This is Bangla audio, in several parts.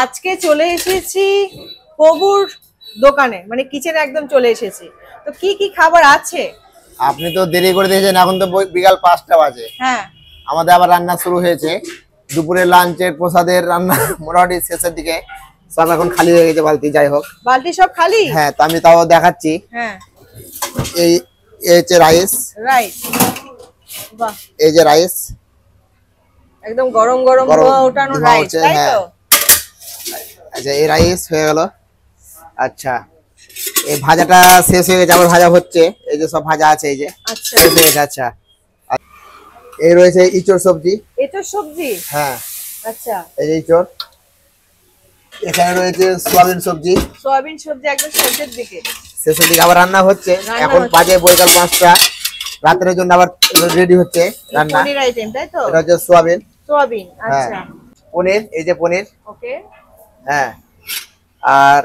আজকে চলে এসেছি প্রভুর দোকানে, মানে কিচেনে একদম চলে এসেছি। তো কি কি খাবার আছে? আপনি তো দেরি করে দিয়েছেন, এখন তো বিকাল 5টা বাজে। হ্যাঁ, আমাদের আবার রান্না শুরু হয়েছে। দুপুরের লাঞ্চের প্রসাদের রান্না মোটামুটি শেষের দিকে, সব এখন খালি হয়ে গেছে বালতি। যাই হোক, বালতি সব খালি। হ্যাঁ, তো আমি তাও দেখাচ্ছি। হ্যাঁ, এই এই হচ্ছে রাইস। রাইট, বাহ, এই যে রাইস, একদম গরম গরম ধোয়া ওঠানো ধোঁয়া রাইস, উঠছে, তাই হ্যাঁ। তো? আচ্ছা, এই রাইস হয়ে গেল। আচ্ছা, এই ভাজাটা শেষ হয়ে গেছে, আবার ভাজা হচ্ছে। এই যে সব ভাজা আছে, এই যে আচ্ছা, শেষ হয়ে গেছে। আচ্ছা, এই রয়েছে ইঁচড় সবজি। এটা সবজি? হ্যাঁ, আচ্ছা, এই যে ইঁচড়। এখানে রয়েছে সোয়াবিন সবজি। সয়াবিন সবজি একদম শেষের দিকে। শেষের দিকে আবার রান্না হচ্ছে। এখন বাজে বৈকাল 5টা। রাতের জন্য আবার রেডি হচ্ছে রান্না। পনির আইটেম, তাই তো? এটা হচ্ছে সোয়াবিন। সোয়াবিন, আচ্ছা, পনির, এই যে পনির। ওকে। হ্যাঁ, আর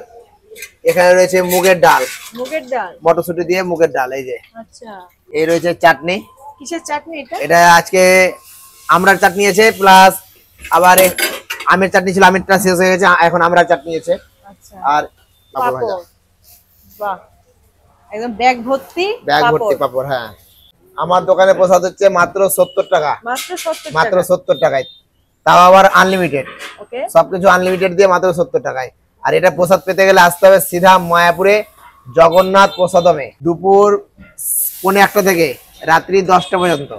এখানে রয়েছে মুগের ডাল, মুগের ডাল, মটরশুঁটি দিয়ে মুগের ডাল। এই যে, আচ্ছা। এই রয়েছে চাটনি। কিসের চাটনি এটা? এটা আজকে আমড়ার চাটনি আছে, প্লাস আবার আমের চাটনি ছিল, আমেরটা শেষ হয়ে গেছে, এখন আমড়ার চাটনি আছে। আচ্ছা, আর পাপড় ভাজা। পাপড়, বাহ, একদম ব্যাগ ভর্তি ব্যাগ ভর্তি পাপড়। হ্যাঁ, আমার দোকানে প্রসাদ হচ্ছে মাত্র 70 টাকা। মাত্র 70 মাত্র টাকা? 70 টাকায়, তাও আবার আনলিমিটেড। ওকে, সবকিছু আনলিমিটেড দিয়ে মাত্র 70 টাকায়। আর এটা প্রসাদ পেতে গেলে আসতে হবে সিধা মায়াপুরে জগন্নাথ প্রসাদমে, দুপুর 1:45 থেকে রাত্রি 10টা পর্যন্ত।